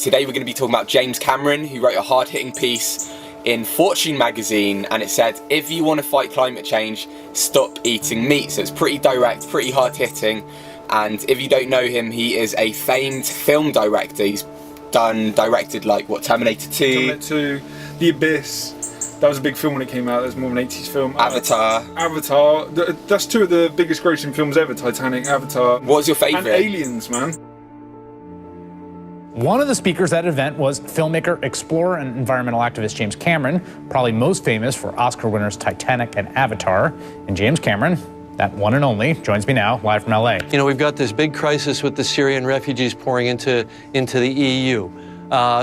Today we're going to be talking about James Cameron, who wrote a hard-hitting piece in Fortune magazine, and it said, if you want to fight climate change, stop eating meat. So it's pretty direct, pretty hard-hitting, and if you don't know him, he is a famed film director. He's directed like, what, Terminator 2? Terminator 2, The Abyss. That was a big film when it came out. It was more of an 80s film. Avatar. Avatar. That's two of the biggest grossing films ever. Titanic, Avatar. What was your favourite? And Aliens, man. One of the speakers at an event was filmmaker, explorer, and environmental activist James Cameron, probably most famous for Oscar winners Titanic and Avatar. And James Cameron, that one and only, joins me now, live from LA. You know, we've got this big crisis with the Syrian refugees pouring into the EU.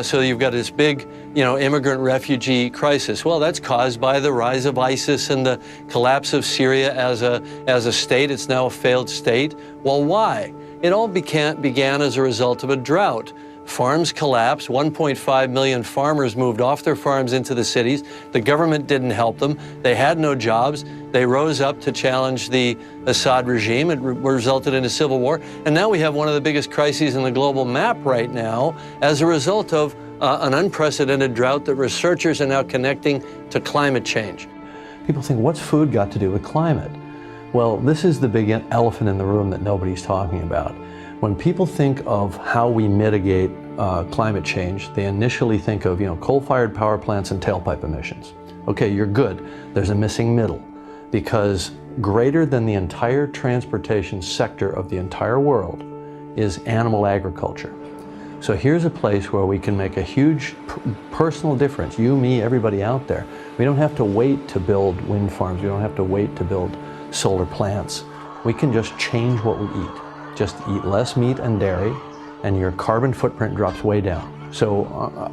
So you've got this big, immigrant refugee crisis. Well, that's caused by the rise of ISIS and the collapse of Syria as a state. It's now a failed state. Well, why? It all began as a result of a drought. Farms collapsed, 1.5 million farmers moved off their farms into the cities. The government didn't help them. They had no jobs. They rose up to challenge the Assad regime. It resulted in a civil war. And now we have one of the biggest crises in the global map right now as a result of an unprecedented drought that researchers are now connecting to climate change. People think, what's food got to do with climate? Well, this is the big elephant in the room that nobody's talking about. When people think of how we mitigate climate change, they initially think of, coal-fired power plants and tailpipe emissions. Okay, you're good. There's a missing middle, because greater than the entire transportation sector of the entire world is animal agriculture. So here's a place where we can make a huge personal difference, you, me, everybody out there. We don't have to wait to build wind farms. We don't have to wait to build solar plants. We can just change what we eat. Just eat less meat and dairy, and your carbon footprint drops way down. So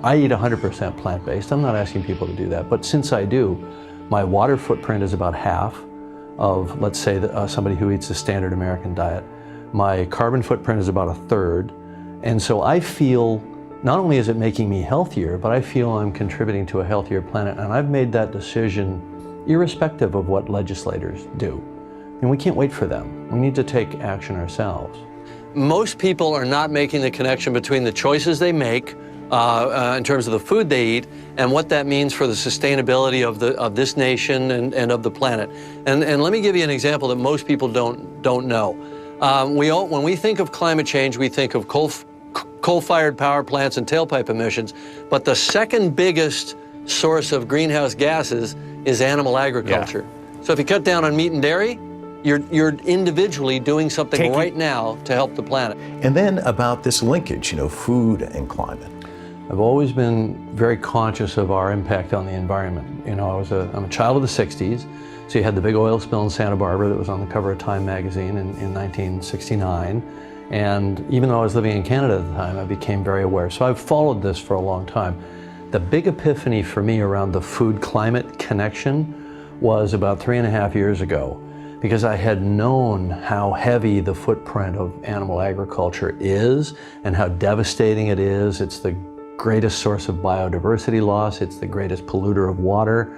I eat 100% plant-based. I'm not asking people to do that, but since I do, my water footprint is about half of, let's say, somebody who eats a standard American diet. My carbon footprint is about a third, and so I feel, not only is it making me healthier, but I feel I'm contributing to a healthier planet, and I've made that decision irrespective of what legislators do. And we can't wait for them. We need to take action ourselves. Most people are not making the connection between the choices they make in terms of the food they eat and what that means for the sustainability of this nation and of the planet. And let me give you an example that most people don't know. When we think of climate change, we think of coal-fired power plants and tailpipe emissions, but the second biggest source of greenhouse gases is animal agriculture. Yeah. So if you cut down on meat and dairy, you're individually doing something right now to help the planet. And then about this linkage, food and climate. I've always been very conscious of our impact on the environment. I'm a child of the 60s, so you had the big oil spill in Santa Barbara that was on the cover of Time magazine in 1969. And even though I was living in Canada at the time, I became very aware. So I've followed this for a long time. The big epiphany for me around the food-climate connection was about 3.5 years ago, because I had known how heavy the footprint of animal agriculture is and how devastating it is. It's the greatest source of biodiversity loss. It's the greatest polluter of water,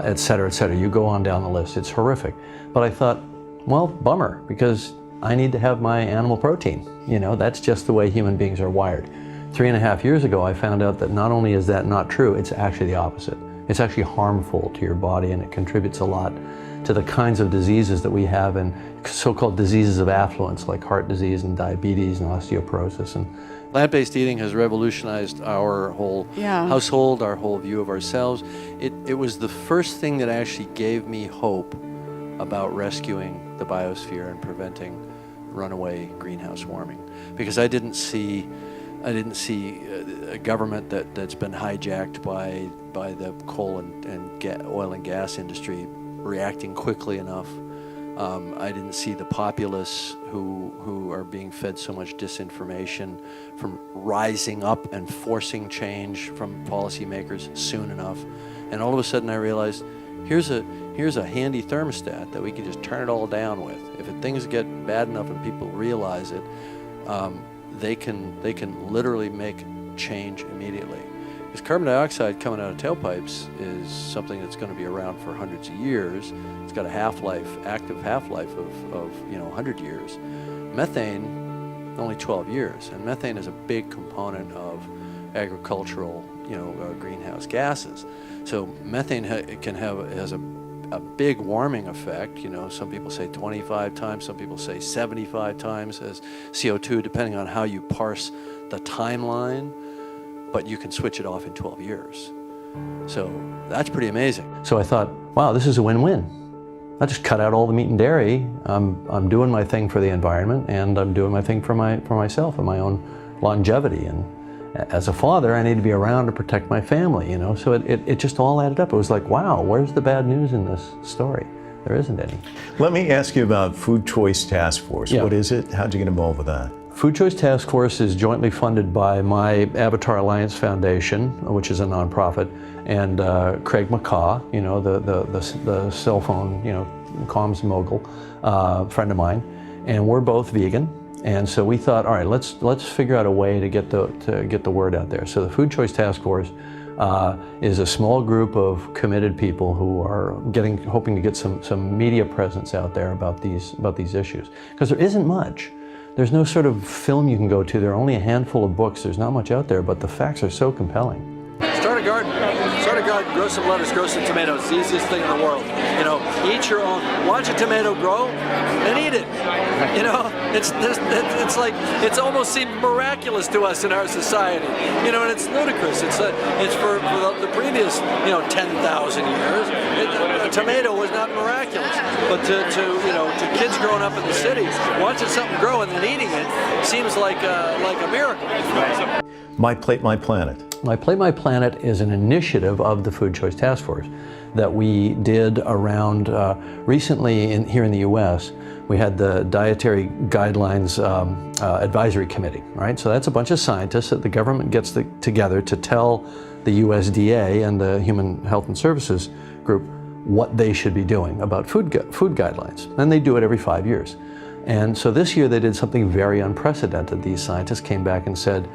et cetera, et cetera. You go on down the list. It's horrific. But I thought, well, bummer, because I need to have my animal protein. That's just the way human beings are wired. 3.5 years ago, I found out that not only is that not true, it's actually the opposite. It's actually harmful to your body, and it contributes a lot to the kinds of diseases that we have, and so-called diseases of affluence like heart disease and diabetes and osteoporosis. And plant-based eating has revolutionized our whole household, our whole view of ourselves. It was the first thing that actually gave me hope about rescuing the biosphere and preventing runaway greenhouse warming, because I didn't see a government that's been hijacked by the coal and oil and gas industry reacting quickly enough. I didn't see the populace who are being fed so much disinformation from rising up and forcing change from policymakers soon enough. And all of a sudden I realized, here's a handy thermostat that we can just turn it all down with. If things get bad enough and people realize it, they can literally make change immediately. Because carbon dioxide coming out of tailpipes is something that's going to be around for hundreds of years. It's got a active half-life of 100 years. Methane, only 12 years. And methane is a big component of agricultural, greenhouse gases. So methane has a big warming effect. Some people say 25 times, some people say 75 times as CO2, depending on how you parse the timeline, but you can switch it off in 12 years. So that's pretty amazing. So I thought, wow, this is a win-win. I just cut out all the meat and dairy. I'm doing my thing for the environment, and I'm doing my thing for myself and my own longevity. And as a father, I need to be around to protect my family, So it just all added up. It was like, wow, where's the bad news in this story? There isn't any. Let me ask you about Food Choice Task Force. Yeah. What is it? How'd you get involved with that? Food Choice Task Force is jointly funded by my Avatar Alliance Foundation, which is a nonprofit, and Craig McCaw, the cell phone, comms mogul, friend of mine, and we're both vegan. And so we thought, all right, let's figure out a way to get the word out there. So the Food Choice Task Force is a small group of committed people who are hoping to get some media presence out there about these issues, because there isn't much. There's no sort of film you can go to. There are only a handful of books. There's not much out there, but the facts are so compelling. Start a garden, grow some lettuce, grow some tomatoes. It's the easiest thing in the world. Eat your own. Watch a tomato grow and eat it. It's like, it's almost seemed miraculous to us in our society. And it's ludicrous. It's for the previous 10,000 years. A tomato was not miraculous, but to kids growing up in the cities, watching something grow and then eating it seems like a miracle. My Plate, My Planet. My Plate, My Planet is an initiative of the Food Choice Task Force that we did around recently here in the U.S. We had the Dietary Guidelines Advisory Committee, right? So that's a bunch of scientists that the government gets together to tell the USDA and the Human Health and Services Group what they should be doing about food guidelines. And they do it every 5 years. And so this year they did something very unprecedented. These scientists came back and said,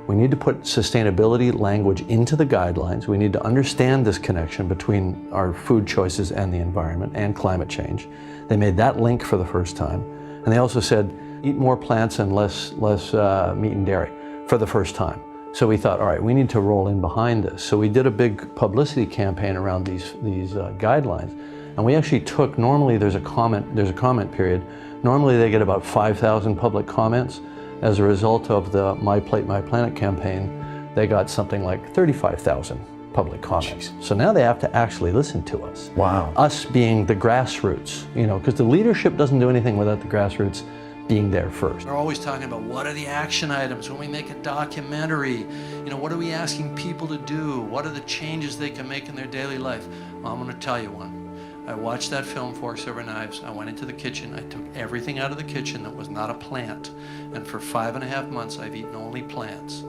we need to put sustainability language into the guidelines. We need to understand this connection between our food choices and the environment and climate change. They made that link for the first time. And they also said, eat more plants and less meat and dairy for the first time. So we thought, all right, we need to roll in behind this. So we did a big publicity campaign around these guidelines. And we actually took, normally there's a comment period. Normally they get about 5,000 public comments. As a result of the My Plate, My Planet campaign, they got something like 35,000 public comments. Jeez. So now they have to actually listen to us. Wow. Us being the grassroots, because the leadership doesn't do anything without the grassroots being there first. We're always talking about what are the action items when we make a documentary. What are we asking people to do? What are the changes they can make in their daily life? Well, I'm going to tell you one. I watched that film, Forks Over Knives. I went into the kitchen. I took everything out of the kitchen that was not a plant. And for 5.5 months, I've eaten only plants.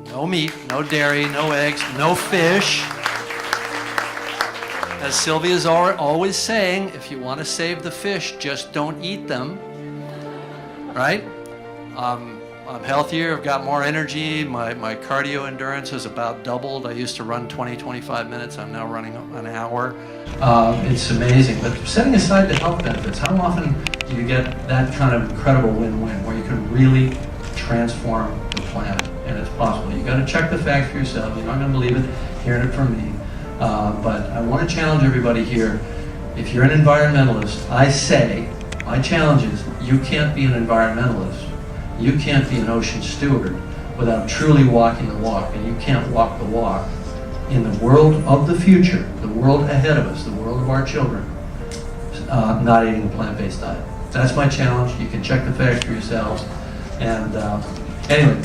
No meat, no dairy, no eggs, no fish. As Sylvia's always saying, if you want to save the fish, just don't eat them. Right? I'm healthier, I've got more energy, my cardio endurance has about doubled. I used to run 20-25 minutes, I'm now running an hour. It's amazing, but setting aside the health benefits, how often do you get that kind of incredible win-win where you can really transform the planet? And it's possible. You got to check the facts for yourself. You're not going to believe it, hearing it from me. But I want to challenge everybody here. If you're an environmentalist, I say, my challenge is, you can't be an environmentalist. You can't be an ocean steward without truly walking the walk, and you can't walk the walk in the world of the future, the world ahead of us, the world of our children, not eating a plant-based diet. That's my challenge. You can check the facts for yourselves. And anyway,